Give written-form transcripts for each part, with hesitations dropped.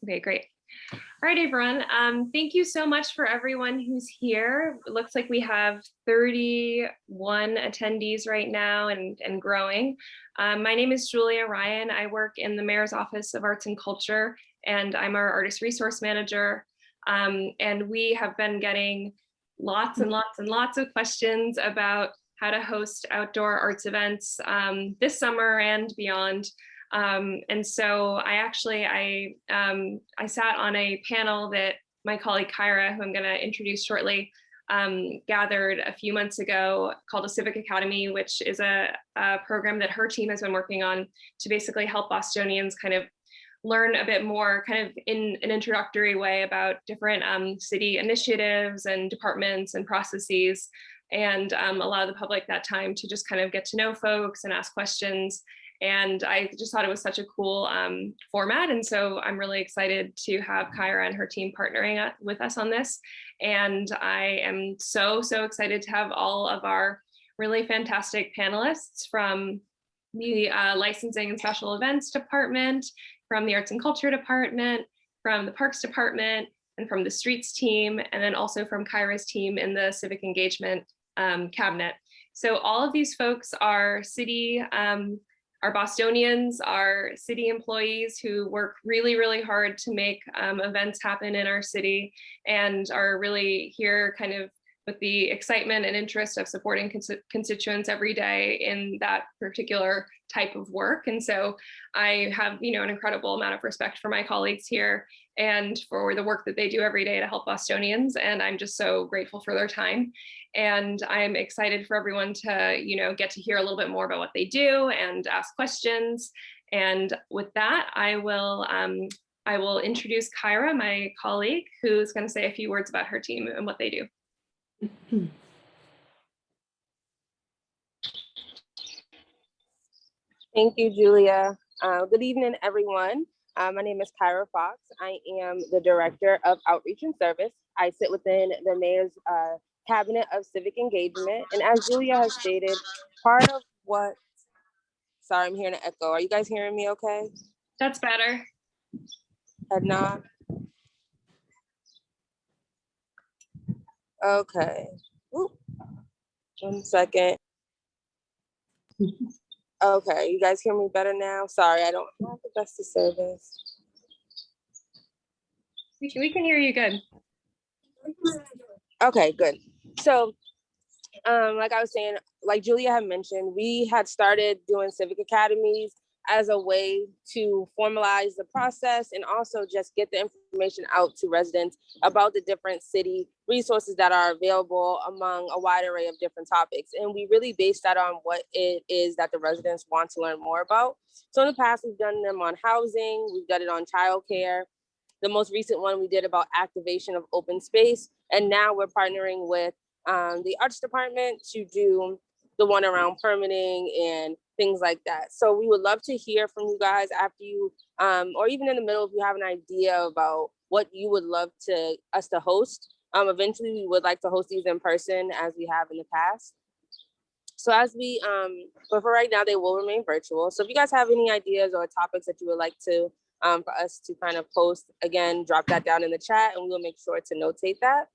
Okay, great. All right, everyone. Thank you so much for everyone who's here. It looks like we have 31 attendees right now and growing. My name is Julia Ryan. I work in the Mayor's Office of Arts and Culture, and I'm our Artist Resource Manager. And we have been getting lots and lots and lots of questions about how to host outdoor arts events this summer and beyond. And so I sat on a panel that my colleague Kyra, who I'm going to introduce shortly, gathered a few months ago called a Civic Academy, which is a program that her team has been working on to basically help Bostonians kind of learn a bit more kind of in an introductory way about different city initiatives and departments and processes, and allow the public that time to just kind of get to know folks and ask questions. And I just thought it was such a cool format. And so I'm really excited to have Kyra and her team partnering with us on this. And I am so excited to have all of our really fantastic panelists from the Licensing and Special Events Department, from the Arts and Culture Department, from the Parks Department, and from the Streets team, and then also from Kyra's team in the Civic Engagement Cabinet. So all of these folks are are Bostonians, are city employees who work really hard to make events happen in our city, and are really here kind of with the excitement and interest of supporting constituents every day in that particular type of work. And so I have, an incredible amount of respect for my colleagues here and for the work that they do every day to help Bostonians. And I'm just so grateful for their time. And I'm excited for everyone to, get to hear a little bit more about what they do and ask questions. And with that, I will introduce Kyra, my colleague, who's going to say a few words about her team and what they do. Thank you, Julia. Good evening, everyone. My name is Kyra Fox. I am the Director of Outreach and Service. I sit within the Mayor's Cabinet of Civic Engagement. And as Julia has stated, part of what, sorry, I'm hearing an echo. Are you guys hearing me okay? That's better. Edna? Okay. Ooh. 1 second. Okay, you guys hear me better now? Sorry, I don't have the best of service. We can hear you good. Okay, good. So, like I was saying, like Julia had mentioned, we had started doing civic academies as a way to formalize the process and also just get the information out to residents about the different city resources that are available among a wide array of different topics. And we really based that on what it is that the residents want to learn more about. So in the past, we've done them on housing, we've done it on childcare. The most recent one we did about activation of open space. And now we're partnering with the arts department to do the one around permitting and things like that. So we would love to hear from you guys after you, or even in the middle, if you have an idea about what you would love us to host. Eventually we would like to host these in person as we have in the past. So but for right now, they will remain virtual. So if you guys have any ideas or topics that you would like to, for us to kind of post, again, drop that down in the chat and we'll make sure to notate that.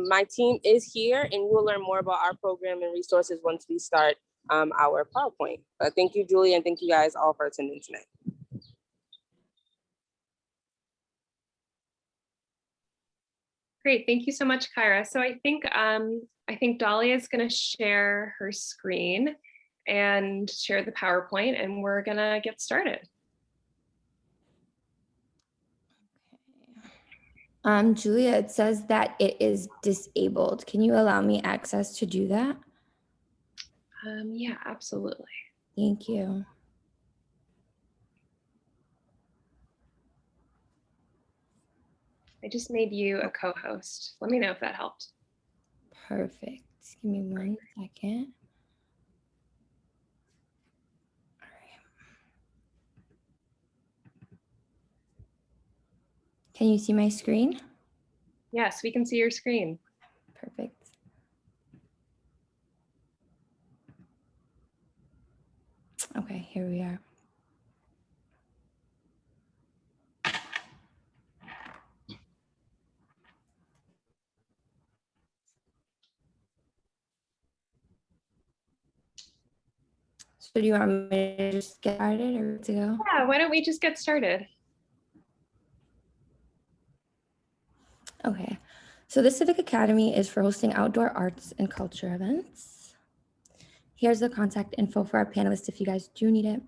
My team is here and we'll learn more about our program and resources once we start our PowerPoint. But thank you, Julie, and thank you guys all for attending tonight. Great, thank you so much, Kyra. So I think Dahlia is going to share her screen and share the PowerPoint, and we're gonna get started. Julia, it says that it is disabled. Can you allow me access to do that? Yeah, absolutely. Thank you. I just made you a co-host. Let me know if that helped. Perfect. Give me 1 second. All right. Can you see my screen? Yes, we can see your screen. Perfect. Okay, here we are. So do you want me to just get started or to go? Yeah, why don't we just get started? Okay. So the Civic Academy is for hosting outdoor arts and culture events. Here's the contact info for our panelists if you guys do need it.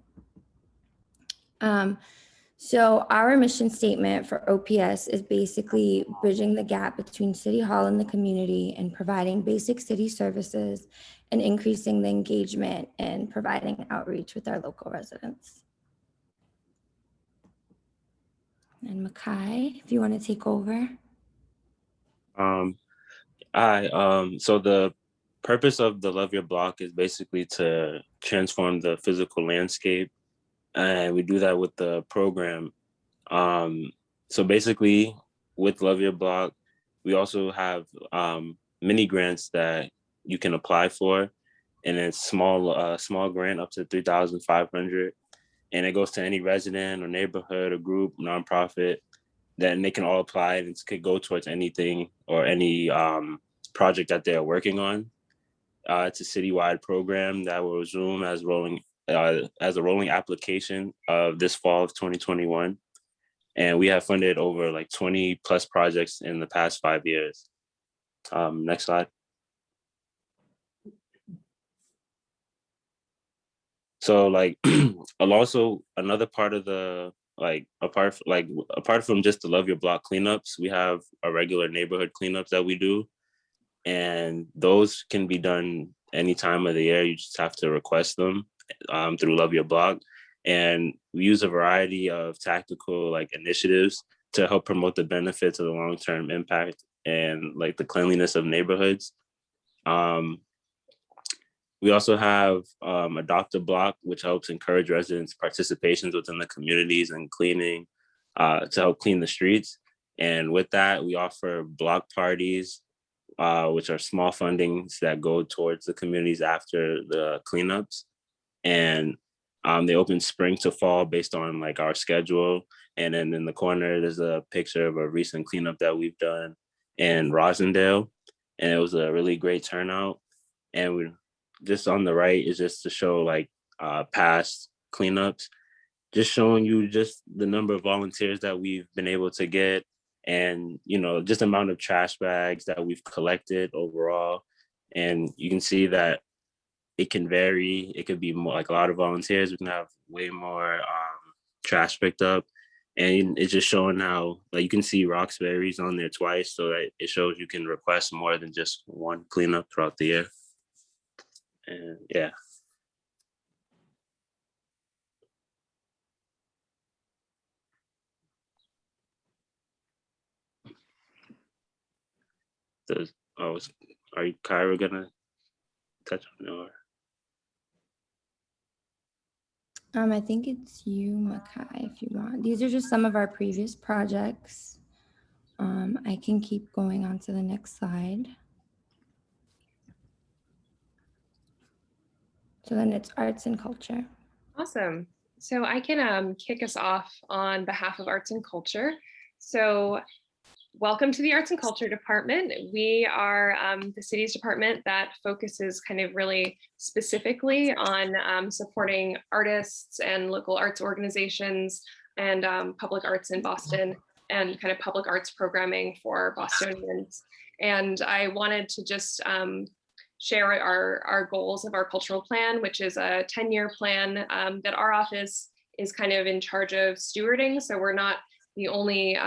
So our mission statement for OPS is basically bridging the gap between City Hall and the community and providing basic city services and increasing the engagement and providing outreach with our local residents. And Makai, if you want to take over. So the purpose of the Love Your Block is basically to transform the physical landscape, and we do that with the program. So basically, with Love Your Block, we also have mini grants that you can apply for, and it's small grant up to $3,500, and it goes to any resident or neighborhood or group, nonprofit, that and they can all apply, and it could go towards anything or any project that they're working on. It's a citywide program that will resume as a rolling application of this fall of 2021. And we have funded over like 20 plus projects in the past 5 years. Next slide. So like, also another part of the, like apart from just the Love Your Block cleanups, we have a regular neighborhood cleanups that we do. And those can be done any time of the year. You just have to request them through Love Your Block. And we use a variety of tactical like initiatives to help promote the benefits of the long-term impact and like the cleanliness of neighborhoods. We also have Adopt a Block, which helps encourage residents' participations within the communities and cleaning to help clean the streets. And with that, we offer block parties, which are small fundings that go towards the communities after the cleanups. And they open spring to fall based on like our schedule. And then in the corner, there's a picture of a recent cleanup that we've done in Rosendale. And it was a really great turnout. And we just on the right is just to show like past cleanups, just showing you just the number of volunteers that we've been able to get, and just the amount of trash bags that we've collected overall. And you can see that it can vary. It could be more like a lot of volunteers, we can have way more trash picked up. And it's just showing how, like, you can see Roxbury's on there twice, so that it shows you can request more than just one cleanup throughout the year. And yeah. Are you, Kyra, gonna touch on it? Or? I think it's you, Makai, if you want. These are just some of our previous projects. I can keep going on to the next slide. So then it's arts and culture. Awesome. So I can kick us off on behalf of arts and culture. So welcome to the Arts and Culture Department. We are the city's department that focuses kind of really specifically on supporting artists and local arts organizations and public arts in Boston, and kind of public arts programming for Bostonians. And I wanted to just share our goals of our cultural plan, which is a 10-year plan that our office is kind of in charge of stewarding. So we're not the only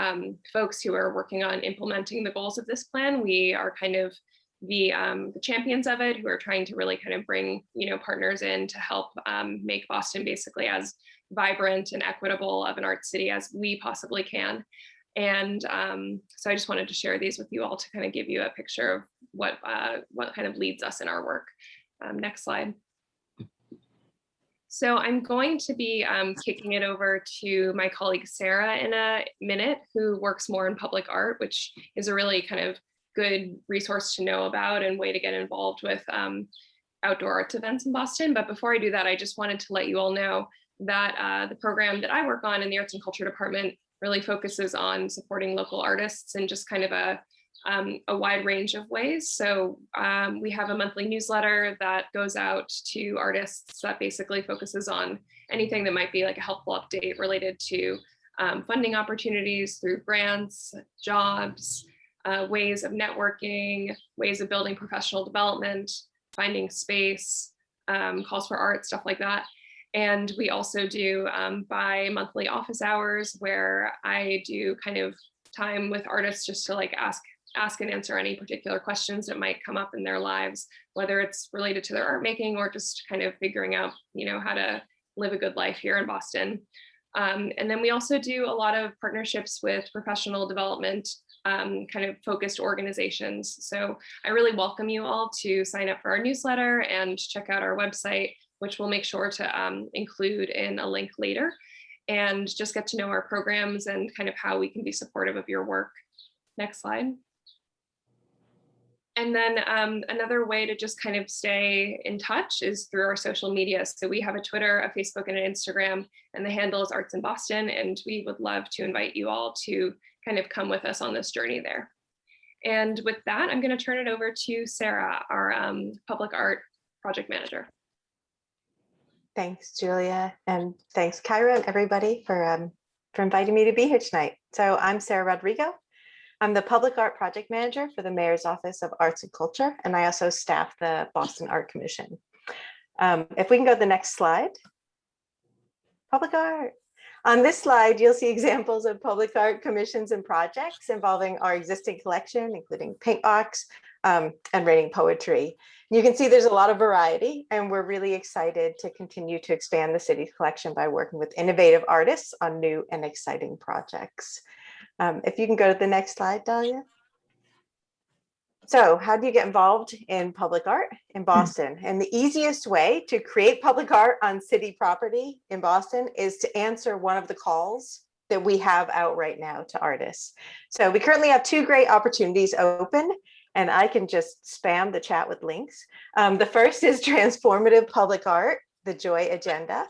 folks who are working on implementing the goals of this plan. We are kind of the champions of it, who are trying to really kind of bring partners in to help make Boston basically as vibrant and equitable of an art city as we possibly can. And so I just wanted to share these with you all to kind of give you a picture of what kind of leads us in our work. Next slide. So I'm going to be kicking it over to my colleague Sarah in a minute, who works more in public art, which is a really kind of good resource to know about and way to get involved with outdoor arts events in Boston. But before I do that, I just wanted to let you all know that the program that I work on in the Arts and Culture Department really focuses on supporting local artists in just kind of a a wide range of ways. So we have a monthly newsletter that goes out to artists that basically focuses on anything that might be like a helpful update related to funding opportunities through grants, jobs, ways of networking, ways of building professional development, finding space, calls for art, stuff like that. And we also do bi-monthly office hours where I do kind of time with artists just to like ask and answer any particular questions that might come up in their lives, whether it's related to their art making or just kind of figuring out, you know, how to live a good life here in Boston. And then we also do a lot of partnerships with professional development kind of focused organizations. So I really welcome you all to sign up for our newsletter and check out our website, which we'll make sure to include in a link later, and just get to know our programs and kind of how we can be supportive of your work. Next slide. And then another way to just kind of stay in touch is through our social media. So we have a Twitter, a Facebook, and an Instagram, and the handle is Arts in Boston. And we would love to invite you all to kind of come with us on this journey there. And with that, I'm going to turn it over to Sarah, our public art project manager. Thanks, Julia, and thanks, Kyra, and everybody for inviting me to be here tonight. So I'm Sarah Rodrigo. I'm the Public Art Project Manager for the Mayor's Office of Arts and Culture, and I also staff the Boston Art Commission. If we can go to the next slide. Public art. On this slide, you'll see examples of public art commissions and projects involving our existing collection, including Paintbox and writing poetry. You can see there's a lot of variety, and we're really excited to continue to expand the city's collection by working with innovative artists on new and exciting projects. If you can go to the next slide, Dahlia. So how do you get involved in public art in Boston? And the easiest way to create public art on city property in Boston is to answer one of the calls that we have out right now to artists. So we currently have 2 great opportunities open, and I can just spam the chat with links. The first is Transformative Public Art, the Joy Agenda.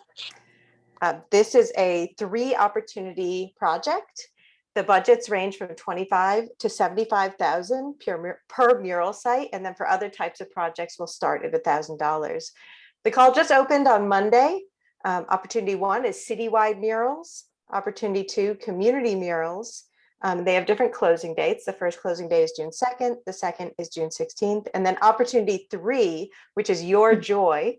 This is a 3-opportunity project. The budgets range from $25,000 to $75,000 per mural site, and then for other types of projects, we'll start at $1,000. The call just opened on Monday. Opportunity 1 is citywide murals. Opportunity 2, community murals. They have different closing dates. The first closing date is June 2nd. The second is June 16th. And then opportunity 3, which is Your Joy,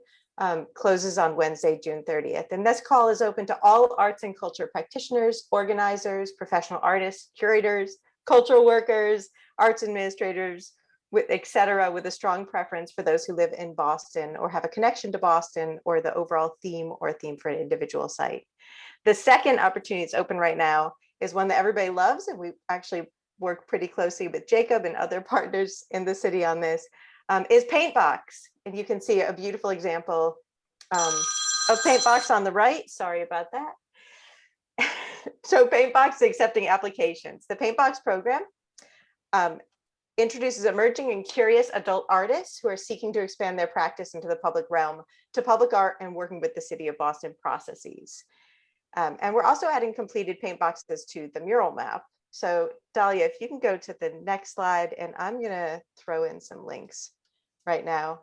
closes on Wednesday, June 30th. And this call is open to all arts and culture practitioners, organizers, professional artists, curators, cultural workers, arts administrators, etc., with a strong preference for those who live in Boston or have a connection to Boston or the overall theme or theme for an individual site. The second opportunity that's open right now is one that everybody loves, and we actually work pretty closely with Jacob and other partners in the city on this, is Paintbox. And you can see a beautiful example of Paintbox on the right. Sorry about that. So Paintbox is accepting applications. The Paintbox program introduces emerging and curious adult artists who are seeking to expand their practice into the public realm to public art and working with the City of Boston processes. And we're also adding completed paint boxes to the mural map. So Dahlia, if you can go to the next slide, and I'm gonna throw in some links right now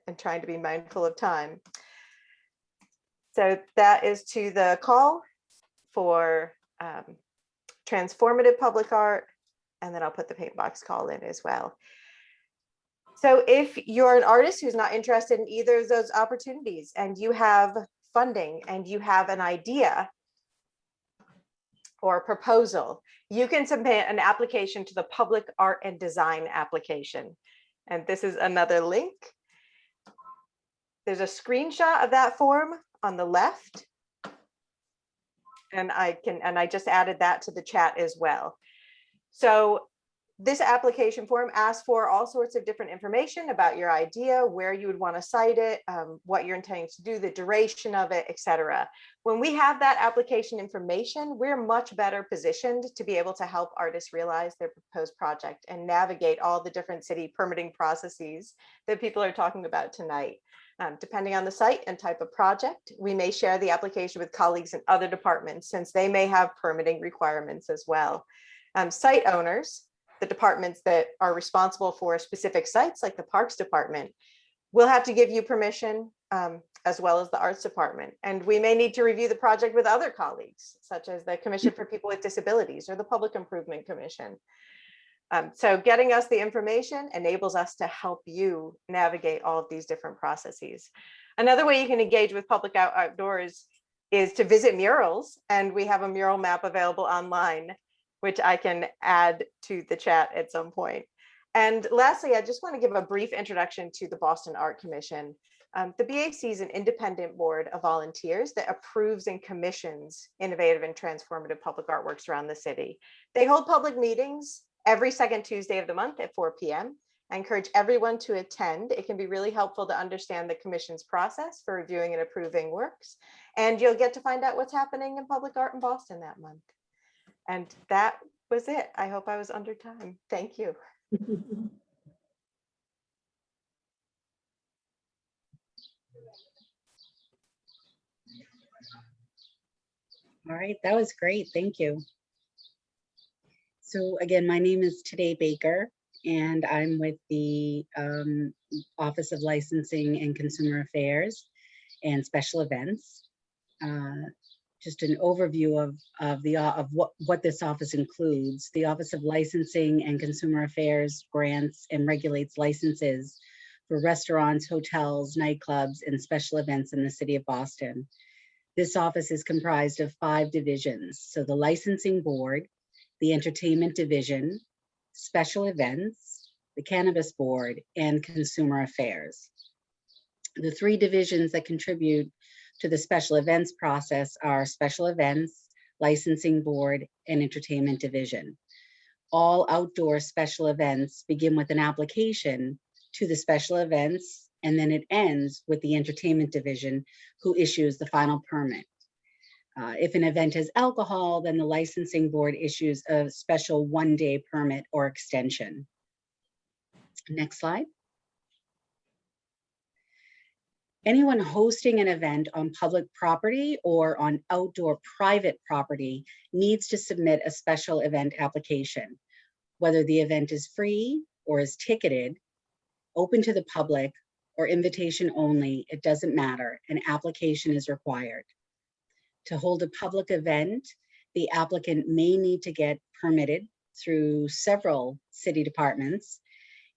and trying to be mindful of time. So that is to the call for transformative public art, and then I'll put the paint box call in as well. So if you're an artist who's not interested in either of those opportunities and you have funding and you have an idea or a proposal, you can submit an application to the Public Art and Design application. And this is another link. There's a screenshot of that form on the left. And I just added that to the chat as well. So this application form asks for all sorts of different information about your idea, where you would want to cite it, what you're intending to do, the duration of it, etc. When we have that application information, we're much better positioned to be able to help artists realize their proposed project and navigate all the different city permitting processes that people are talking about tonight. Depending on the site and type of project, we may share the application with colleagues in other departments since they may have permitting requirements as well. Site owners the departments that are responsible for specific sites, like the Parks Department, will have to give you permission, as well as the Arts Department. And we may need to review the project with other colleagues, such as the Commission for People with Disabilities or the Public Improvement Commission. So getting us the information enables us to help you navigate all of these different processes. Another way you can engage with public outdoors is to visit murals. And we have a mural map available online, which I can add to the chat at some point. And lastly, I just want to give a brief introduction to the Boston Art Commission. The BAC is an independent board of volunteers that approves and commissions innovative and transformative public artworks around the city. They hold public meetings every second Tuesday of the month at 4 p.m. I encourage everyone to attend. It can be really helpful to understand the commission's process for reviewing and approving works. And you'll get to find out what's happening in public art in Boston that month. And that was it. I hope I was under time. Thank you. All right, that was great. Thank you. So again, my name is Today Baker, and I'm with the Office of Licensing and Consumer Affairs and Special Events. Just an overview of what this office includes. The Office of Licensing and Consumer Affairs grants and regulates licenses for restaurants, hotels, nightclubs, and special events in the city of Boston. This office is comprised of 5 divisions. So the Licensing Board, the Entertainment Division, Special Events, the Cannabis Board, and Consumer Affairs. The 3 divisions that contribute to the special events process are Special Events, Licensing Board, and Entertainment Division. All outdoor special events begin with an application to the special events, and then it ends with the Entertainment Division, who issues the final permit. If an event has alcohol, then the Licensing Board issues a special 1-day permit or extension. Next slide. Anyone hosting an event on public property or on outdoor private property needs to submit a special event application. Whether the event is free or is ticketed, open to the public, or invitation only, it doesn't matter. An application is required. To hold a public event, the applicant may need to get permitted through several city departments,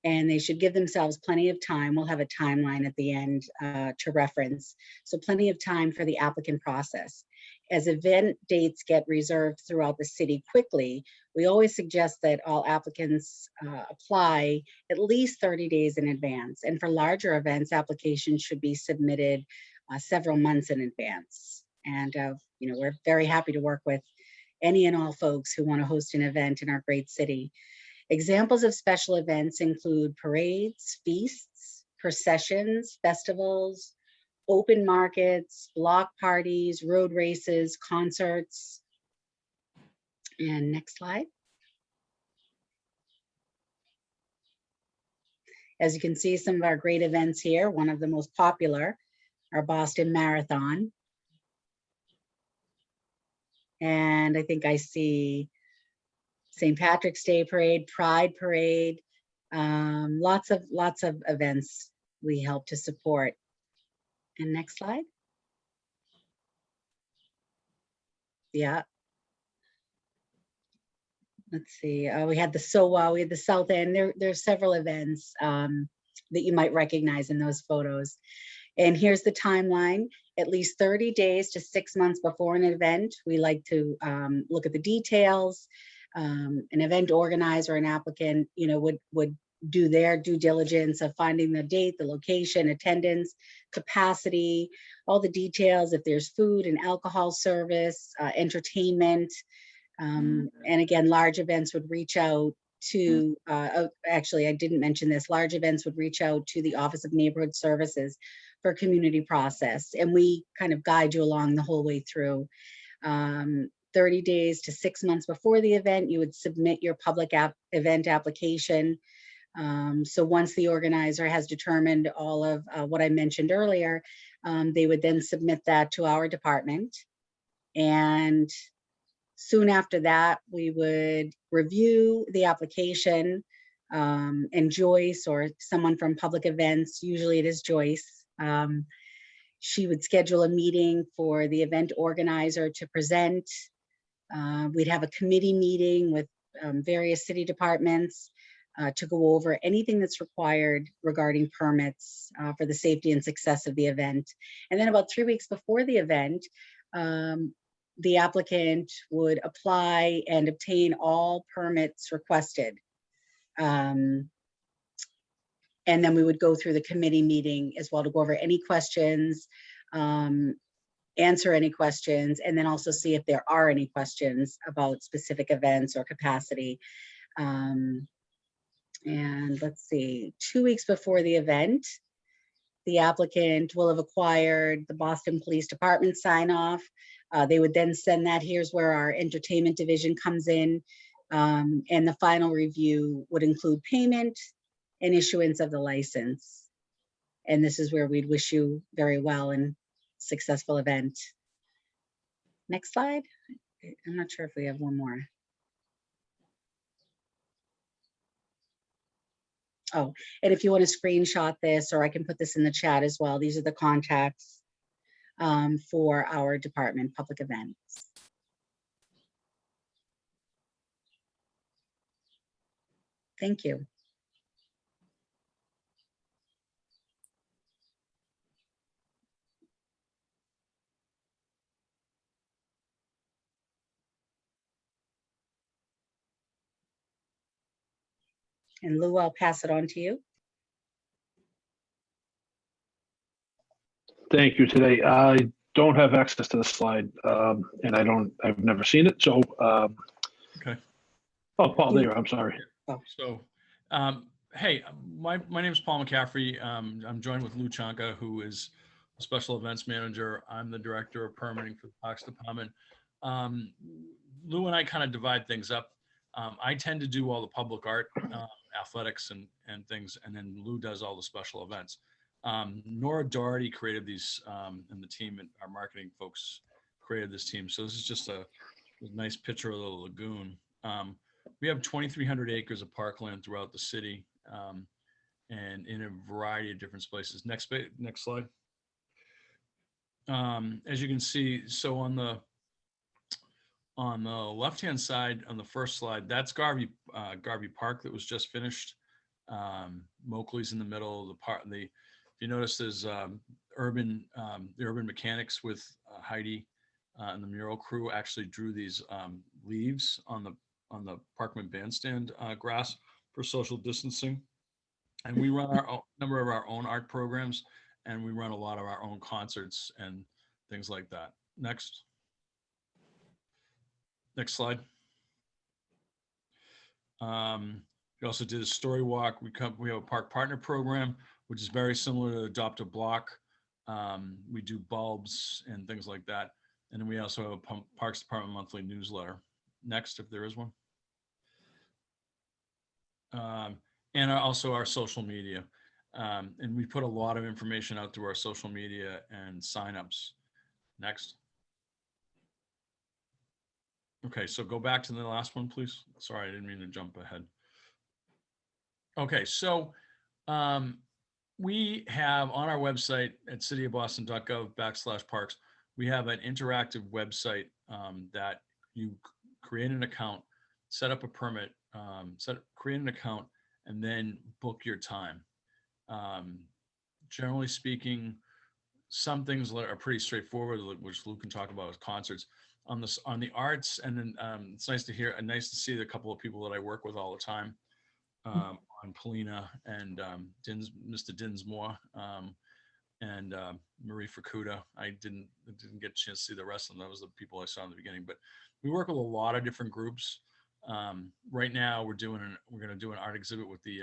and they should give themselves plenty of time. We'll have a timeline at the end to reference. So plenty of time for the applicant process. As event dates get reserved throughout the city quickly, we always suggest that all applicants apply at least 30 days in advance. And for larger events, applications should be submitted several months in advance. And we're very happy to work with any and all folks who want to host an event in our great city. Examples of special events include parades, feasts, processions, festivals, open markets, block parties, road races, concerts. And next slide. As you can see, some of our great events here, one of the most popular, our Boston Marathon. And I think I see St. Patrick's Day Parade, Pride Parade, lots of events we help to support. And next slide. Yeah. Let's see, we had the SOWA, we had the South End. There's several events that you might recognize in those photos. And here's the timeline. At least 30 days to 6 months before an event, we like to look at the details. An event organizer, an applicant, would do their due diligence of finding the date, the location, attendance, capacity, all the details, if there's food and alcohol service, entertainment. And again, large events would reach out to, actually, I didn't mention this, large events would reach out to the Office of Neighborhood Services for community process. And we kind of guide you along the whole way through. 30 days to 6 months before the event, you would submit your public event application. So once the organizer has determined all of what I mentioned earlier, they would then submit that to our department. And Soon after that, we would review the application, and Joyce or someone from public events, usually it is Joyce, she would schedule a meeting for the event organizer to present. We'd have a committee meeting with various city departments to go over anything that's required regarding permits for the safety and success of the event. And then about 3 weeks before the event, the applicant would apply and obtain all permits requested. And then we would go through the committee meeting as well to go over any questions, answer any questions, and then also see if there are any questions about specific events or capacity. And let's see, 2 weeks before the event, the applicant will have acquired the Boston Police Department sign off. They would then send that. Here's where our entertainment division comes in. And the final review would include payment and issuance of the license. And this is where we'd wish you very well and successful event. Next slide. I'm not sure if we have one more. Oh, and if you want to screenshot this, or I can put this in the chat as well, these are the contacts for our department, public events. Thank you. And Lou, I'll pass it on to you. Thank you today. I don't have access to the slide, and I've never seen it. So, Okay. Oh, Paul, there. I'm sorry. So, hey, my name is Paul McCaffrey. I'm joined with Lou Chanka, who is a special events manager. I'm the director of permitting for the Parks Department. Lou and I kind of divide things up. I tend to do all the public art, athletics and things, and then Lou does all the special events. Nora Doherty created these, and the team and our marketing folks created this team. So this is just a nice picture of the lagoon. We have 2,300 acres of parkland throughout the city, and in a variety of different places. Next slide. As you can see, so on the left-hand side, on the first slide, that's Garvey Park that was just finished. Moakley's in the middle of the park. If you notice, there's the urban mechanics with Heidi and the mural crew actually drew these leaves on the Parkman Bandstand grass for social distancing. And we run a number of our own art programs, and we run a lot of our own concerts and things like that. Next slide. We also did a story walk. We have a park partner program, which is very similar to Adopt a Block. We do bulbs and things like that. And then we also have a Parks Department monthly newsletter. Next, if there is one. And also our social media. And we put a lot of information out through our social media and signups. Next. Okay, so go back to the last one, please. Sorry, I didn't mean to jump ahead. Okay, so we have on our website at cityofboston.gov/parks, we have an interactive website that you create an account, set up a permit, create an account, and then book your time. Generally speaking, some things are pretty straightforward, which Luke can talk about with concerts. On the arts, and then it's nice to see a couple of people that I work with all the time, on Polina and Mr. Dinsmore and Marie Fukuda. I didn't get a chance to see the rest of them. That was the people I saw in the beginning. But we work with a lot of different groups. Right now, we're going to do an art exhibit with the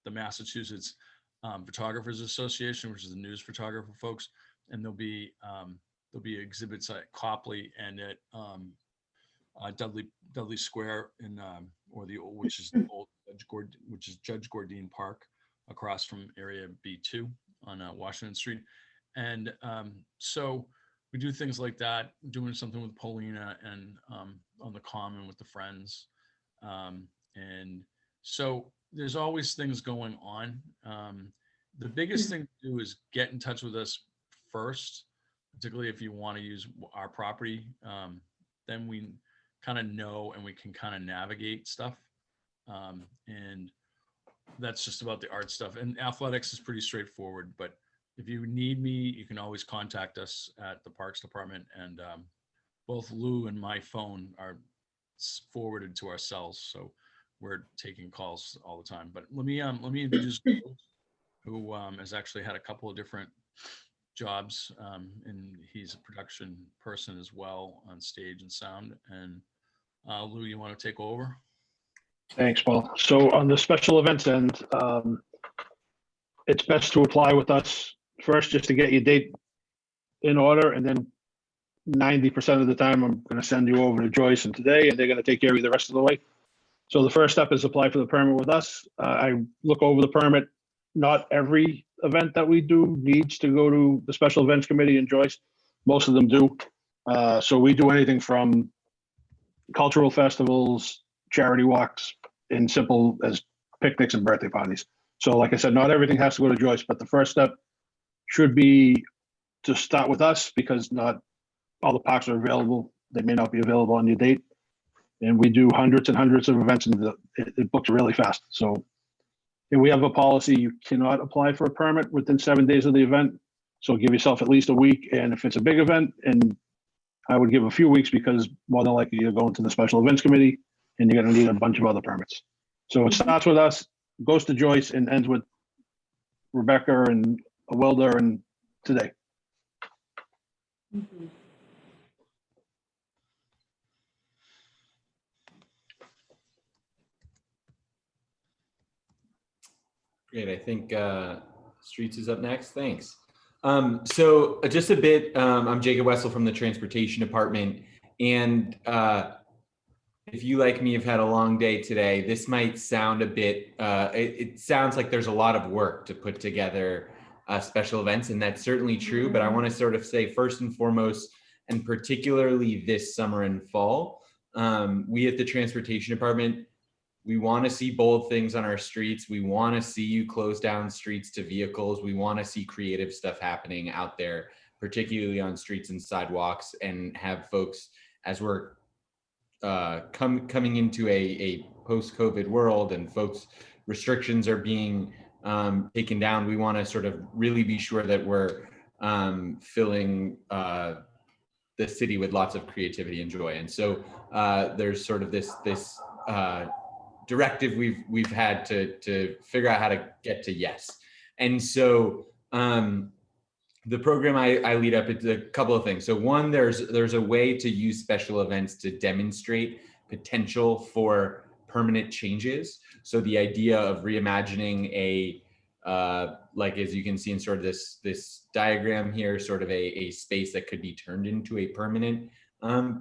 Massachusetts Photographers Association, which is the news photographer folks, and there'll be exhibits at Copley and at Dudley Square in which is the old Judge Gordine Park across from Area B2 on Washington Street. And so we do things like that, doing something with Paulina and on the common with the friends. And so there's always things going on. The biggest thing to do is get in touch with us first, particularly if you want to use our property. Then we kind of know and we can kind of navigate stuff. And that's just about the art stuff. And athletics is pretty straightforward, but if you need me, you can always contact us at the Parks Department, and both Lou and my phone are forwarded to our cells, so we're taking calls all the time. But let me introduce Lou, who has actually had a couple of different jobs, and he's a production person as well on stage and sound. And Lou, you want to take over? Thanks, Paul. So on the special events end, it's best to apply with us first just to get your date in order, and then 90% of the time I'm going to send you over to Joyce and today, and they're going to take care of you the rest of the way. So the first step is apply for the permit with us. I look over the permit. Not every event that we do needs to go to the special events committee and Joyce. Most of them do. So we do anything from cultural festivals, charity walks, and simple as picnics and birthday parties. So like I said, not everything has to go to Joyce, but the first step should be to start with us, because not all the parks are available. They may not be available on your date. And we do hundreds and hundreds of events, and it books really fast. So and we have a policy, you cannot apply for a permit within 7 days of the event. So give yourself at least a week. And if it's a big event, and I would give a few weeks, because more than likely you're going to the special events committee and you're going to need a bunch of other permits. So it starts with us, goes to Joyce, and ends with Rebecca and Wilder and today. Great. I think Streets is up next. Thanks. So just a bit, I'm Jacob Wessel from the Transportation Department. And if you, like me, have had a long day today, this might sound a bit, it sounds like there's a lot of work to put together special events, and that's certainly true. But I want to sort of say first and foremost, and particularly this summer and fall, we at the Transportation Department, we want to see bold things on our streets. We want to see you close down streets to vehicles. We want to see creative stuff happening out there, particularly on streets and sidewalks, and have folks, as we're coming into a post-COVID world and folks restrictions are being taken down, we want to sort of really be sure that we're filling the city with lots of creativity and joy. And so there's sort of this directive we've had to figure out how to get to yes. And so the program I lead up, it's a couple of things. So one, there's a way to use special events to demonstrate potential for permanent changes. So the idea of reimagining a, like as you can see in sort of this diagram here, sort of a space that could be turned into a permanent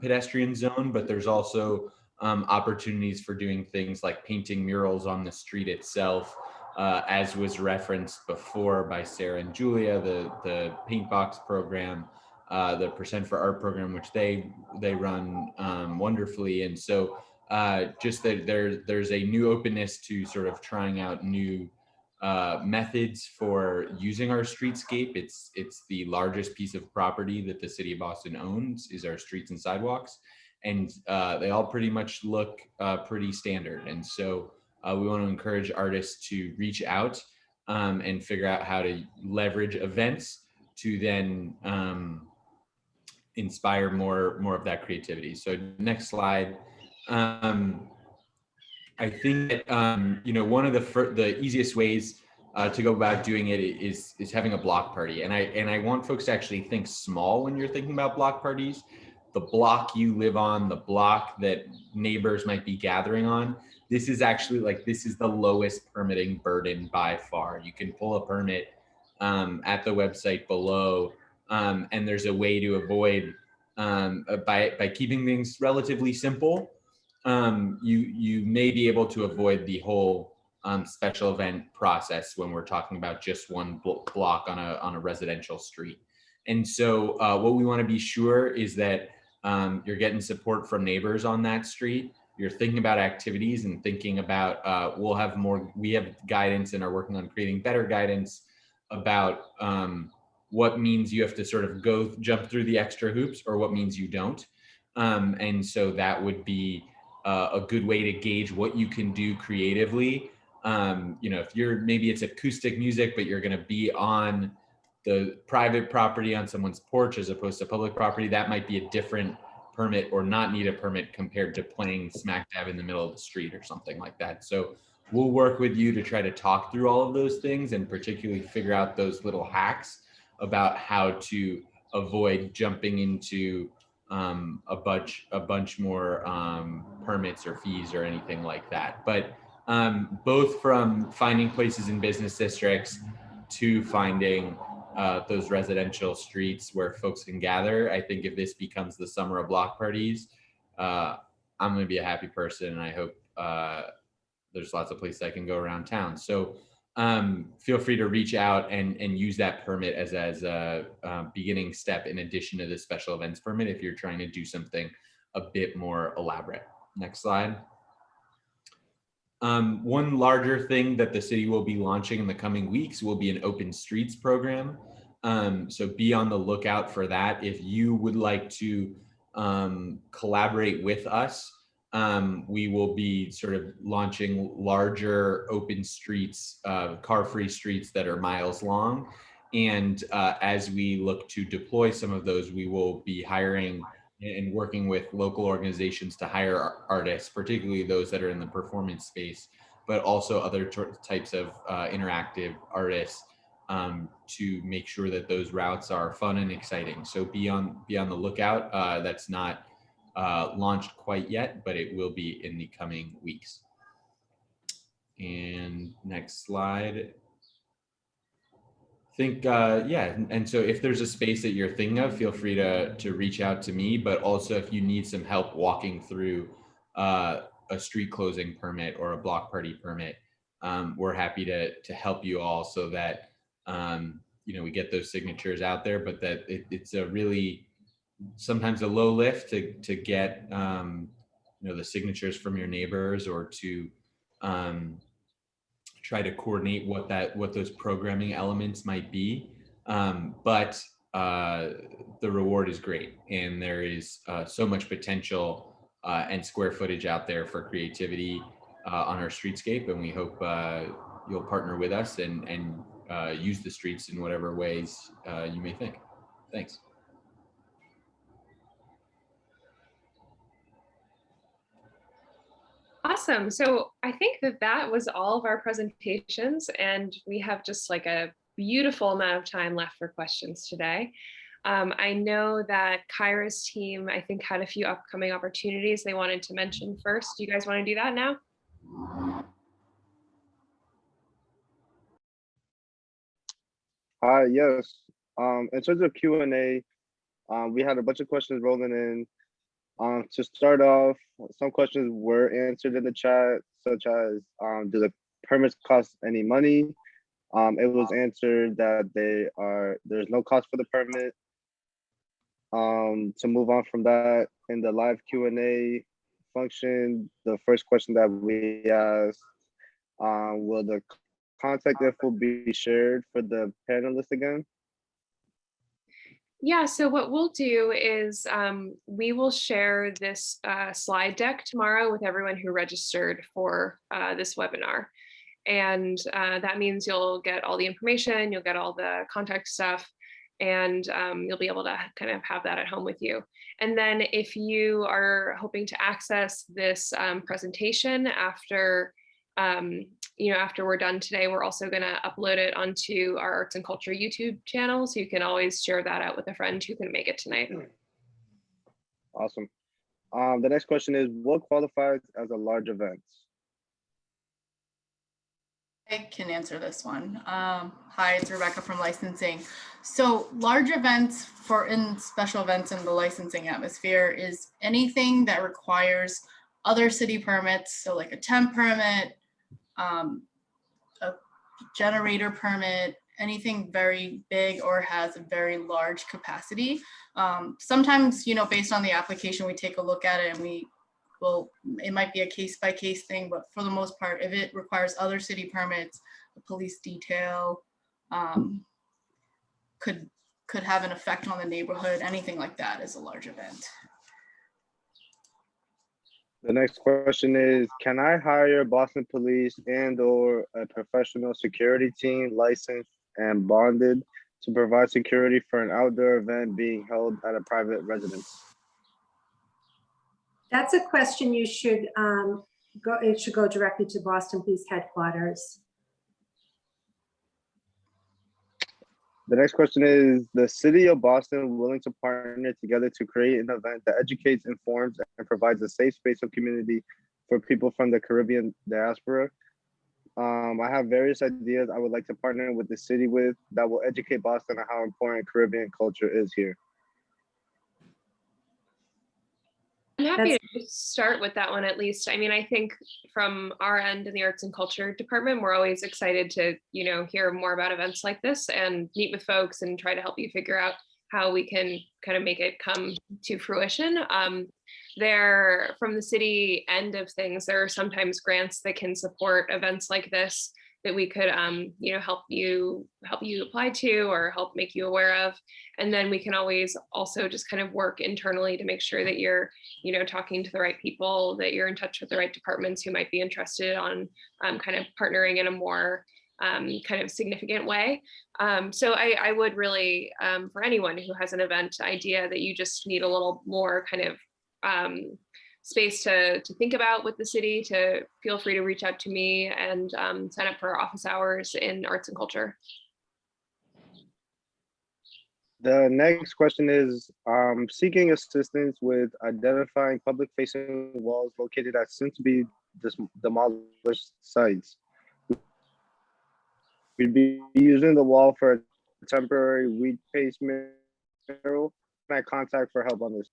pedestrian zone, but there's also opportunities for doing things like painting murals on the street itself, as was referenced before by Sarah and Julia, the Paint Box program, the Percent for Art program, which they run wonderfully. And so just that there's a new openness to sort of trying out new methods for using our streetscape. It's the largest piece of property that the city of Boston owns, is our streets and sidewalks. And they all pretty much look pretty standard. And so we want to encourage artists to reach out and figure out how to leverage events to then inspire more of that creativity. So next slide. I think that, you know, one of the easiest ways to go about doing it is having a block party. And I want folks to actually think small when you're thinking about block parties. The block you live on, the block that neighbors might be gathering on, this is actually this is the lowest permitting burden by far. You can pull a permit at the website below, and there's a way to avoid, by keeping things relatively simple, you may be able to avoid the whole special event process when we're talking about just one block on a residential street. And so what we want to be sure is that you're getting support from neighbors on that street. You're thinking about activities and thinking about, we have guidance and are working on creating better guidance about what means you have to sort of jump through the extra hoops or what means you don't. And so that would be a good way to gauge what you can do creatively. If maybe it's acoustic music, but you're going to be on the private property on someone's porch as opposed to public property, that might be a different permit or not need a permit compared to playing smack dab in the middle of the street or something like that. So we'll work with you to try to talk through all of those things and particularly figure out those little hacks about how to avoid jumping into a bunch more permits or fees or anything like that. But both from finding places in business districts to finding those residential streets where folks can gather. I think if this becomes the summer of block parties, I'm going to be a happy person, and I hope there's lots of places I can go around town. So feel free to reach out and use that permit as a beginning step in addition to the special events permit if you're trying to do something a bit more elaborate. Next slide. One larger thing that the city will be launching in the coming weeks will be an open streets program. So be on the lookout for that. If you would like to collaborate with us, we will be sort of launching larger open streets, car-free streets that are miles long. And as we look to deploy some of those, we will be hiring and working with local organizations to hire artists, particularly those that are in the performance space, but also other types of interactive artists to make sure that those routes are fun and exciting. So be on the lookout. That's not launched quite yet, but it will be in the coming weeks. And next slide. And so if there's a space that you're thinking of, feel free to reach out to me, but also if you need some help walking through a street closing permit or a block party permit, we're happy to help you all so that we get those signatures out there, but that it's a really sometimes a low lift to get the signatures from your neighbors or to try to coordinate what those programming elements might be. But the reward is great, and there is so much potential and square footage out there for creativity on our streetscape, and we hope you'll partner with us and use the streets in whatever ways you may think. Thanks. Awesome. So I think that was all of our presentations, and we have just like a beautiful amount of time left for questions today. I know that Kyra's team, I think, had a few upcoming opportunities they wanted to mention first. Do you guys want to do that now? Yes. In terms of Q&A, we had a bunch of questions rolling in. To start off, some questions were answered in the chat, such as, do the permits cost any money? It was answered that there's no cost for the permit. To move on from that, in the live Q&A function, the first question that we asked, will the contact info be shared for the panelists again? Yeah, so what we'll do is we will share this slide deck tomorrow with everyone who registered for this webinar. And that means you'll get all the information, you'll get all the contact stuff, and you'll be able to kind of have that at home with you. And then if you are hoping to access this presentation after after we're done today, we're also going to upload it onto our Arts and Culture YouTube channel, so you can always share that out with a friend who couldn't make it tonight. Awesome. The next question is, what qualifies as a large event? I can answer this one. Hi, it's Rebecca from licensing. So large events in special events in the licensing atmosphere is anything that requires other city permits. So like a temp permit, a generator permit, anything very big or has a very large capacity. Sometimes, based on the application, we take a look at it and it might be a case by case thing, but for the most part, if it requires other city permits, the police detail, could have an effect on the neighborhood, anything like that is a large event. The next question is, can I hire Boston Police and/or a professional security team licensed and bonded to provide security for an outdoor event being held at a private residence? That's a question you should it should go directly to Boston Police Headquarters. The next question is, the city of Boston willing to partner together to create an event that educates, informs, and provides a safe space of community for people from the Caribbean diaspora? I have various ideas I would like to partner with the city with that will educate Boston on how important Caribbean culture is here. I'm happy to start with that one at least. I mean, I think from our end in the Arts and Culture Department, we're always excited to, hear more about events like this and meet with folks and try to help you figure out how we can kind of make it come to fruition. From the city end of things, there are sometimes grants that can support events like this that we could, help you apply to or help make you aware of. And then we can always also just kind of work internally to make sure that you're, talking to the right people, that you're in touch with the right departments who might be interested on kind of partnering in a more kind of significant way. So I would really, for anyone who has an event idea that you just need a little more kind of space to think about with the city, to feel free to reach out to me and sign up for office hours in arts and culture. The next question is, seeking assistance with identifying public-facing walls located at soon-to-be demolished sites. We'd be using the wall for a temporary weed paste mural. Can I contact for help on this?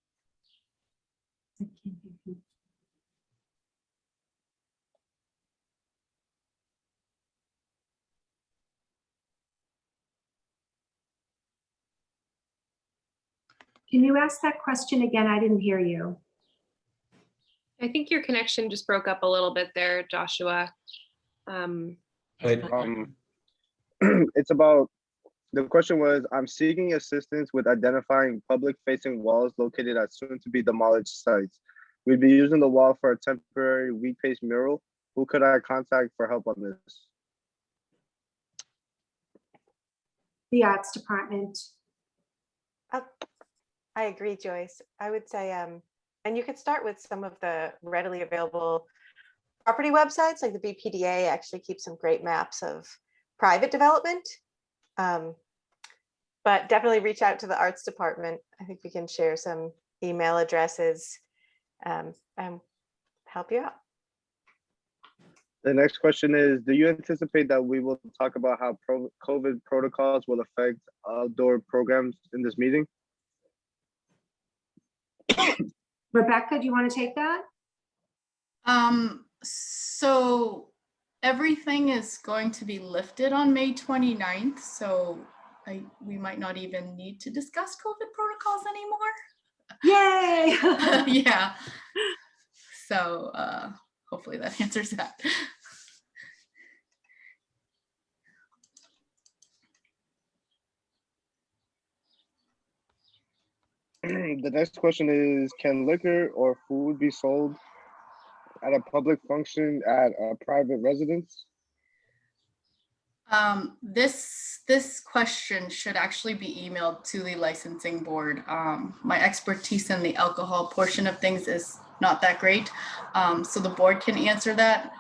Can you ask that question again? I didn't hear you. I think your connection just broke up a little bit there, Joshua. It's about, the question was, I'm seeking assistance with identifying public-facing walls located at soon-to-be demolished sites. We'd be using the wall for a temporary weed paste mural. Who could I contact for help on this? The Arts Department. I agree, Joyce. I would say, and you could start with some of the readily available property websites, like the BPDA actually keeps some great maps of private development. But definitely reach out to the Arts Department. I think we can share some email addresses and help you out. The next question is, do you anticipate that we will talk about how COVID protocols will affect outdoor programs in this meeting? Rebecca, do you want to take that? So everything is going to be lifted on May 29th. So we might not even need to discuss COVID protocols anymore. Yay! Yeah. So hopefully that answers that. The next question is, can liquor or food be sold at a public function at a private residence? This question should actually be emailed to the licensing board. My expertise in the alcohol portion of things is not that great. So the board can answer that.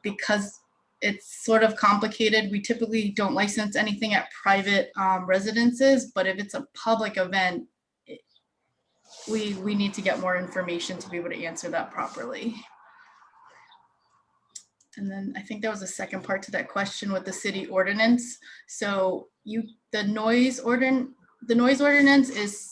Because it's sort of complicated, we typically don't license anything at private residences, but if it's a public event, we need to get more information to be able to answer that properly. And then I think there was a second part to that question with the city ordinance. So the noise ordinance is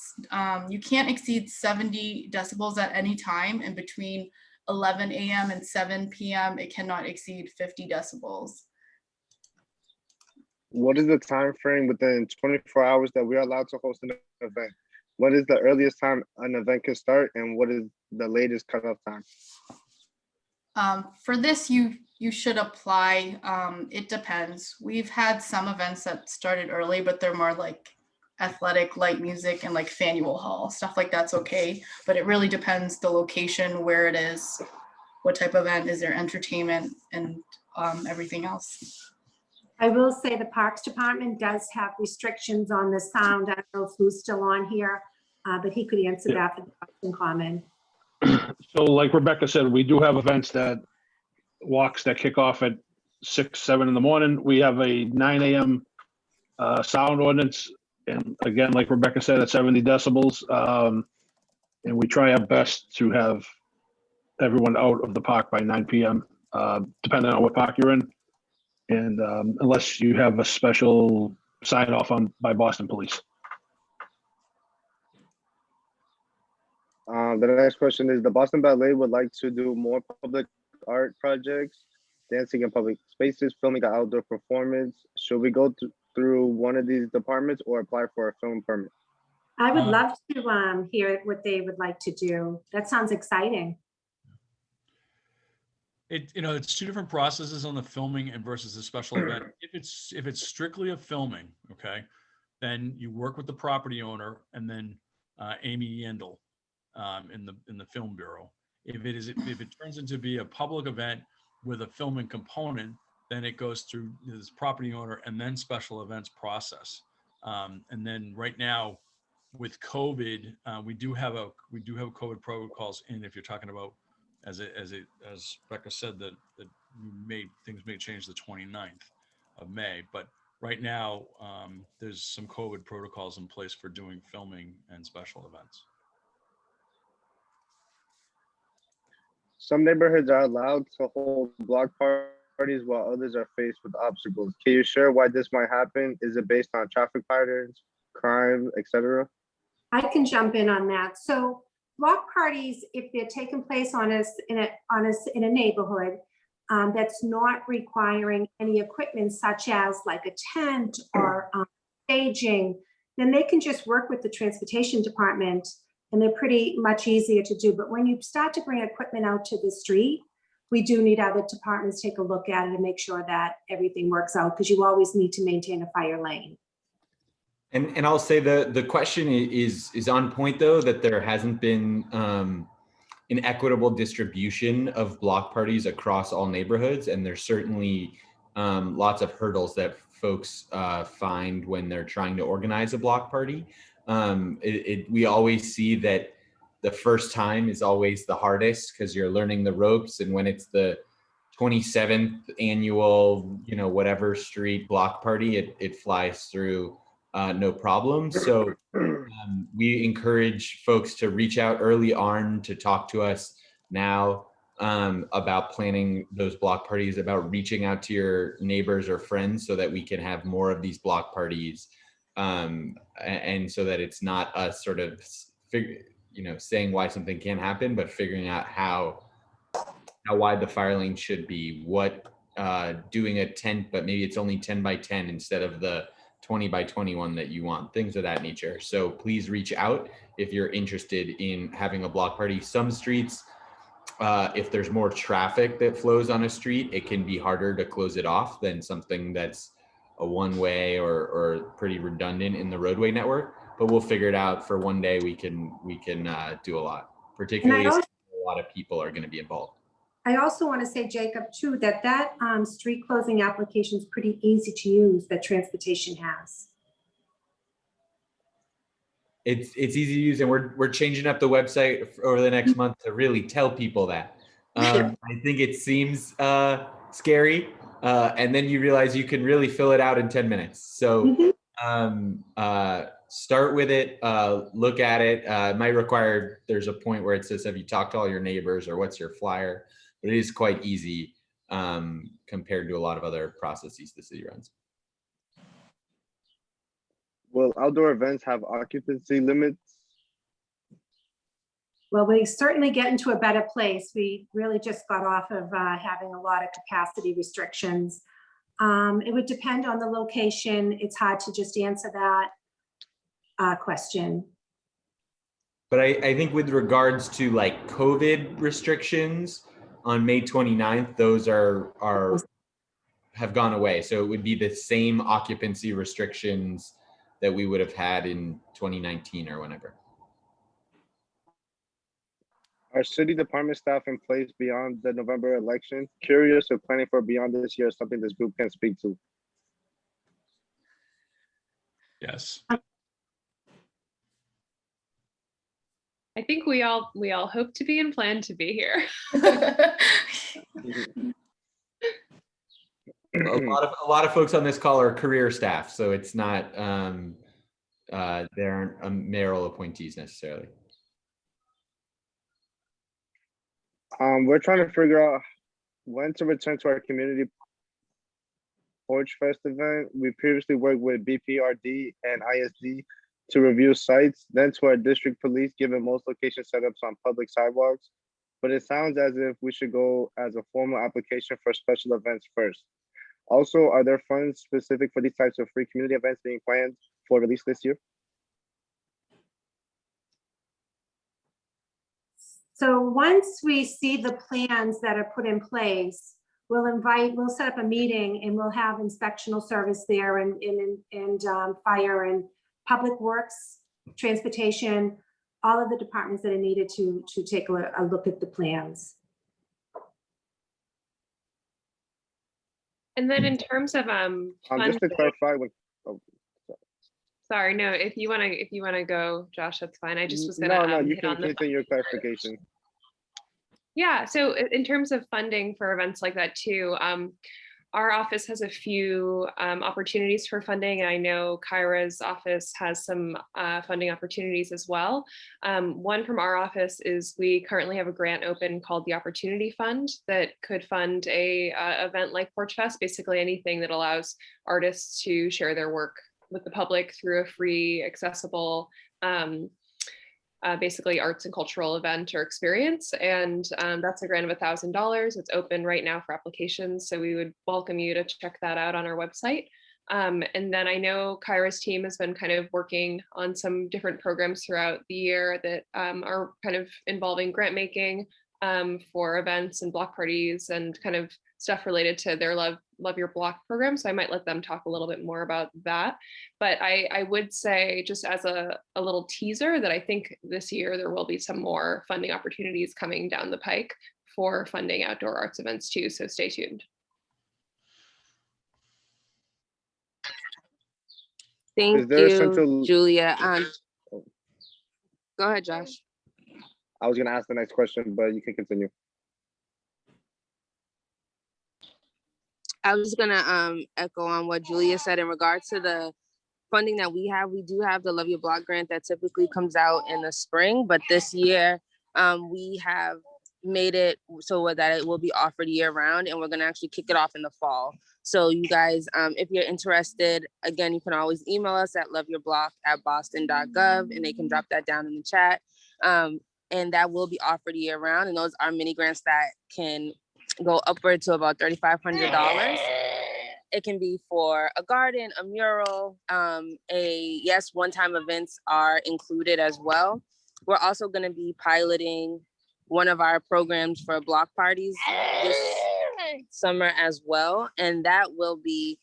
you can't exceed 70 decibels at any time, and between 11 a.m. and 7 p.m. it cannot exceed 50 decibels. what is the time frame within 24 hours that we're allowed to host an event? What is the earliest time an event can start, and what is the latest cutoff time? For this, you should apply. It depends. We've had some events that started early, but they're more like athletic, light music, and like Faneuil Hall, stuff like that's okay. But it really depends the location, where it is, what type of event, is there entertainment, and everything else. I will say the Parks Department does have restrictions on the sound. I don't know if Lou's still on here, but he could answer that for the Boston Common. So like Rebecca said, we do have events walks that kick off at 6, 7 in the morning. We have a 9 a.m. Sound ordinance. And again, like Rebecca said, at 70 decibels. And we try our best to have everyone out of the park by 9 p.m., depending on what park you're in. And unless you have a special sign off by Boston Police. The next question is, the Boston Ballet would like to do more public art projects, dancing in public spaces, filming an outdoor performance. Should we go through one of these departments or apply for a film permit? I would love to hear what they would like to do. That sounds exciting. It's two different processes on the filming and versus the special event. If it's strictly a filming, okay, then you work with the property owner and then Amy Yandel in the film bureau. If it turns into be a public event with a filming component, then it goes through this property owner and then special events process. And then right now with COVID, we do have COVID protocols in. If you're talking about as Becca said, that things may change the 29th of May, but right now there's some COVID protocols in place for doing filming and special events. Some neighborhoods are allowed to hold block parties while others are faced with obstacles. Can you share why this might happen? Is it based on traffic patterns, crime, etc.? I can jump in on that. So block parties, if they're taking place in a neighborhood that's not requiring any equipment such as like a tent or staging, then they can just work with the transportation department and they're pretty much easier to do. But when you start to bring equipment out to the street, we do need other departments to take a look at it and make sure that everything works out, because you always need to maintain a fire lane. And I'll say the question is on point, though, that there hasn't been an equitable distribution of block parties across all neighborhoods. And there's certainly lots of hurdles that folks find when they're trying to organize a block party. We always see that the first time is always the hardest because you're learning the ropes. And when it's the 27th annual, whatever street block party, it flies through no problem. So we encourage folks to reach out early on to talk to us now about planning those block parties, about reaching out to your neighbors or friends so that we can have more of these block parties. And so that it's not us sort of saying why something can't happen, but figuring out how wide the fire lane should be, doing a tent, but maybe it's only 10 by 10 instead of the 20 by 21 that you want, things of that nature. So please reach out if you're interested in having a block party. Some streets, if there's more traffic that flows on a street, it can be harder to close it off than something that's a one-way or pretty redundant in the roadway network. But we'll figure it out. For one day we can do a lot, particularly if a lot of people are going to be involved. I also want to say, Jacob, too, that street closing application is pretty easy to use that transportation has. It's easy to use, and we're changing up the website over the next month to really tell people that. I think it seems scary, and then you realize you can really fill it out in 10 minutes. So start with it, look at it. It might require, there's a point where it says, have you talked to all your neighbors or what's your flyer? But it is quite easy compared to a lot of other processes the city runs. Will outdoor events have occupancy limits? Well, we certainly get into a better place. We really just got off of having a lot of capacity restrictions. It would depend on the location. It's hard to just answer that question. But I think with regards to like COVID restrictions on May 29th, those have gone away. So it would be the same occupancy restrictions that we would have had in 2019 or whenever. Are city department staff in place beyond the November election? Curious or planning for beyond this year, something this group can speak to? Yes. I think we all hope to be and plan to be here. A lot of folks on this call are career staff, so it's not they aren't mayoral appointees necessarily. We're trying to figure out when to return to our community Porch Fest event. We previously worked with BPRD and ISD to review sites, then to our district police, given most location setups on public sidewalks. But it sounds as if we should go as a formal application for special events first. Also, are there funds specific for these types of free community events being planned for release this year? So once we see the plans that are put in place, we'll set up a meeting and we'll have inspectional service there and fire and public works, transportation, all of the departments that are needed to take a look at the plans. And then in terms of just to clarify, sorry, no, if you wanna go, Josh, that's fine. I just was gonna no, you hit can on the continue your clarification. Yeah, so in terms of funding for events like that too, our office has a few opportunities for funding, and I know Kyra's office has some funding opportunities as well. One from our office is we currently have a grant open called the Opportunity Fund that could fund a event like Porch Fest, basically anything that allows artists to share their work with the public through a free, accessible, basically arts and cultural event or experience. And that's a grant of $1,000. It's open right now for applications. So we would welcome you to check that out on our website. And then I know Kyra's team has been kind of working on some different programs throughout the year that are kind of involving grant making for events and block parties and kind of stuff related to their Love Your Block program. So I might let them talk a little bit more about that. But I would say, just as a little teaser, that I think this year there will be some more funding opportunities coming down the pike for funding outdoor arts events too. So stay tuned. Thank you, Julia. Go ahead, Josh. I was going to ask the next question, but you can continue. I was just gonna echo on what Julia said in regards to the funding that we have. We do have the Love Your Block grant that typically comes out in the spring, but this year we have made it so that it will be offered year round, and we're gonna actually kick it off in the fall. So you guys, if you're interested, again, you can always email us at loveyourblock@boston.gov, and they can drop that down in the chat. And that will be offered year round, and those are mini grants that can go upward to about $3,500. It can be for a garden, a mural, one-time events are included as well. We're also going to be piloting one of our programs for block parties this summer as well, and that will be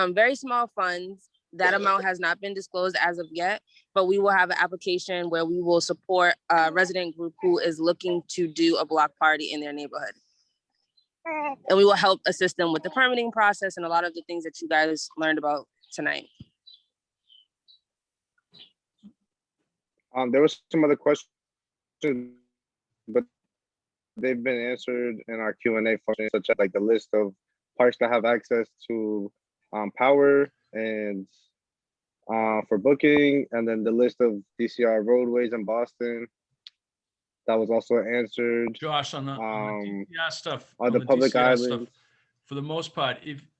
very small funds. That amount has not been disclosed as of yet, but we will have an application where we will support a resident group who is looking to do a block party in their neighborhood. And we will help assist them with the permitting process and a lot of the things that you guys learned about tonight. There was some other questions, but they've been answered in our Q&A function, such as like the list of parks that have access to power and for booking, and then the list of DCR roadways in Boston. That was also answered. Josh, on the DCR stuff, on the public island, for the most part,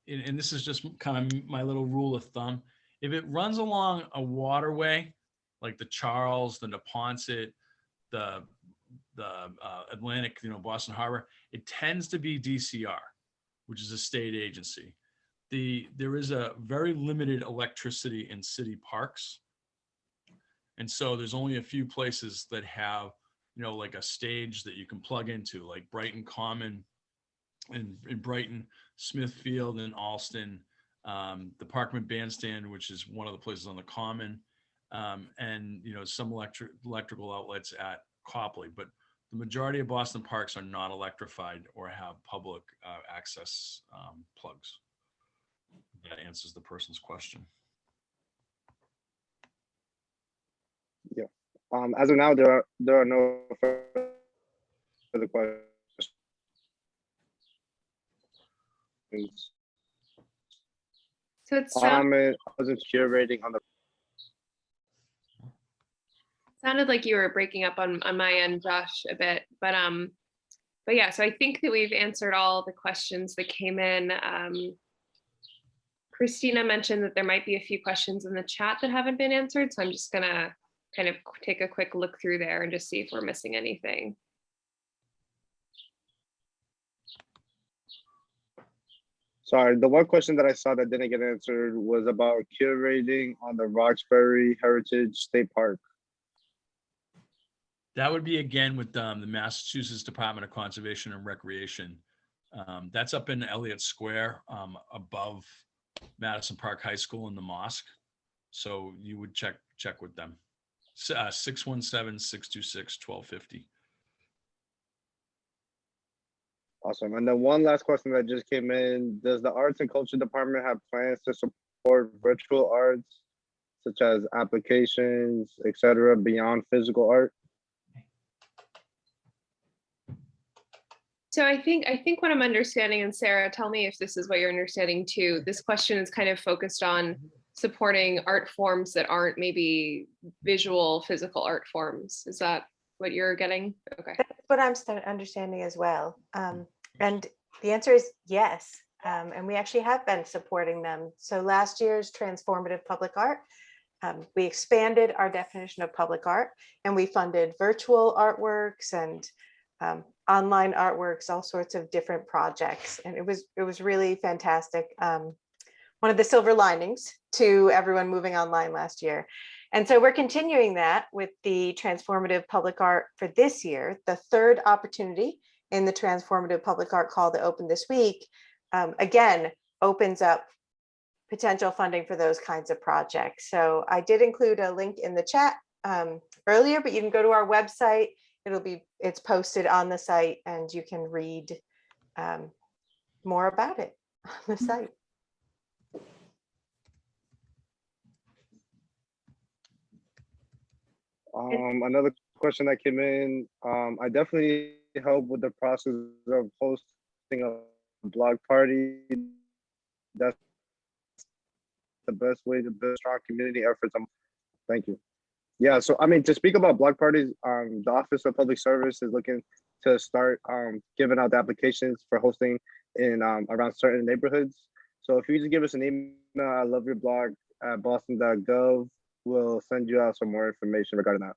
and this is just kind of my little rule of thumb, if it runs along a waterway, like the Charles, the Neponset, the Atlantic, Boston Harbor, it tends to be DCR, which is a state agency. there is a very limited electricity in city parks. And so there's only a few places that have, like a stage that you can plug into, like Brighton Common in Brighton, Smithfield and Alston, the Parkman Bandstand, which is one of the places on the Common, and some electrical outlets at Copley. But the majority of Boston parks are not electrified or have public access plugs. That answers the person's question. Yeah. As of now, there are no further questions. So it's I wasn't curating on the. sounded like you were breaking up on my end, Josh, a bit, but yeah, so I think that we've answered all the questions that came in. Christina mentioned that there might be a few questions in the chat that haven't been answered, so I'm just gonna kind of take a quick look through there and just see if we're missing anything. Sorry, the one question that I saw that didn't get answered was about curating on the Roxbury Heritage State Park. That would be again with the Massachusetts Department of Conservation and Recreation. That's up in Elliott Square, above Madison Park High School and the mosque. So you would check with them. 617-626-1250. Awesome. And then one last question that just came in. Does the Arts and Culture Department have plans to support virtual arts, such as applications, etc., beyond physical art? So I think what I'm understanding, and Sarah, tell me if this is what you're understanding too, this question is kind of focused on supporting art forms that aren't maybe visual, physical art forms. Is that what you're getting? Okay. That's what I'm understanding as well. And the answer is yes. And we actually have been supporting them. So last year's transformative public art, we expanded our definition of public art, and we funded virtual artworks and online artworks, all sorts of different projects. And it was really fantastic. One of the silver linings to everyone moving online last year. And so we're continuing that with the transformative public art for this year. The third opportunity in the transformative public art call that opened this week, again, opens up potential funding for those kinds of projects. So I did include a link in the chat earlier, but you can go to our website. It's posted on the site, and you can read more about it on the site. Another question that came in, I definitely help with the process of hosting a blog party. That's the best way to build strong community efforts. Thank you. Yeah, so I mean, to speak about blog parties, the Office of Public Service is looking to start giving out the applications for hosting in around certain neighborhoods. So if you just give us an email, I love your blog at boston.gov, we'll send you out some more information regarding that.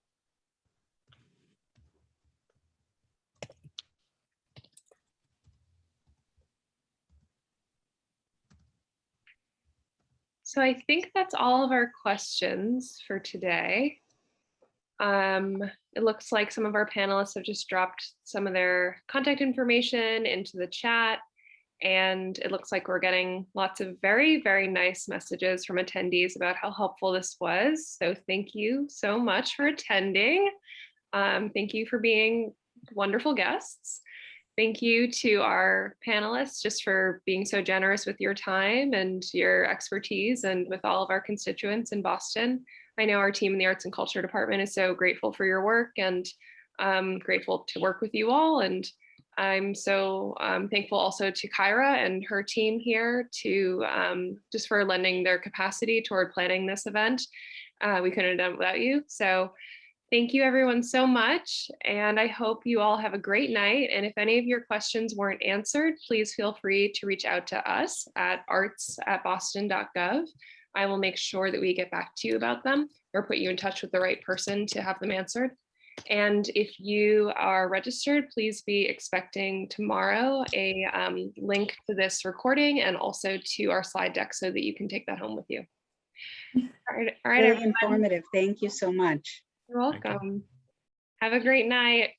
So I think that's all of our questions for today. It looks like some of our panelists have just dropped some of their contact information into the chat, and it looks like we're getting lots of very, very nice messages from attendees about how helpful this was. So thank you so much for attending. Thank you for being wonderful guests. Thank you to our panelists just for being so generous with your time and your expertise, and with all of our constituents in Boston. I know our team in the Arts and Culture Department is so grateful for your work, and grateful to work with you all. And I'm so thankful also to Kyra and her team here to just for lending their capacity toward planning this event. We couldn't have done it without you. So thank you everyone so much. And I hope you all have a great night. And if any of your questions weren't answered, please feel free to reach out to us at arts@boston.gov. I will make sure that we get back to you about them or put you in touch with the right person to have them answered. And if you are registered, please be expecting tomorrow a link to this recording and also to our slide deck so that you can take that home with you. All right, Really everyone. informative. Thank you so much. You're Thank you. welcome. Have a great night.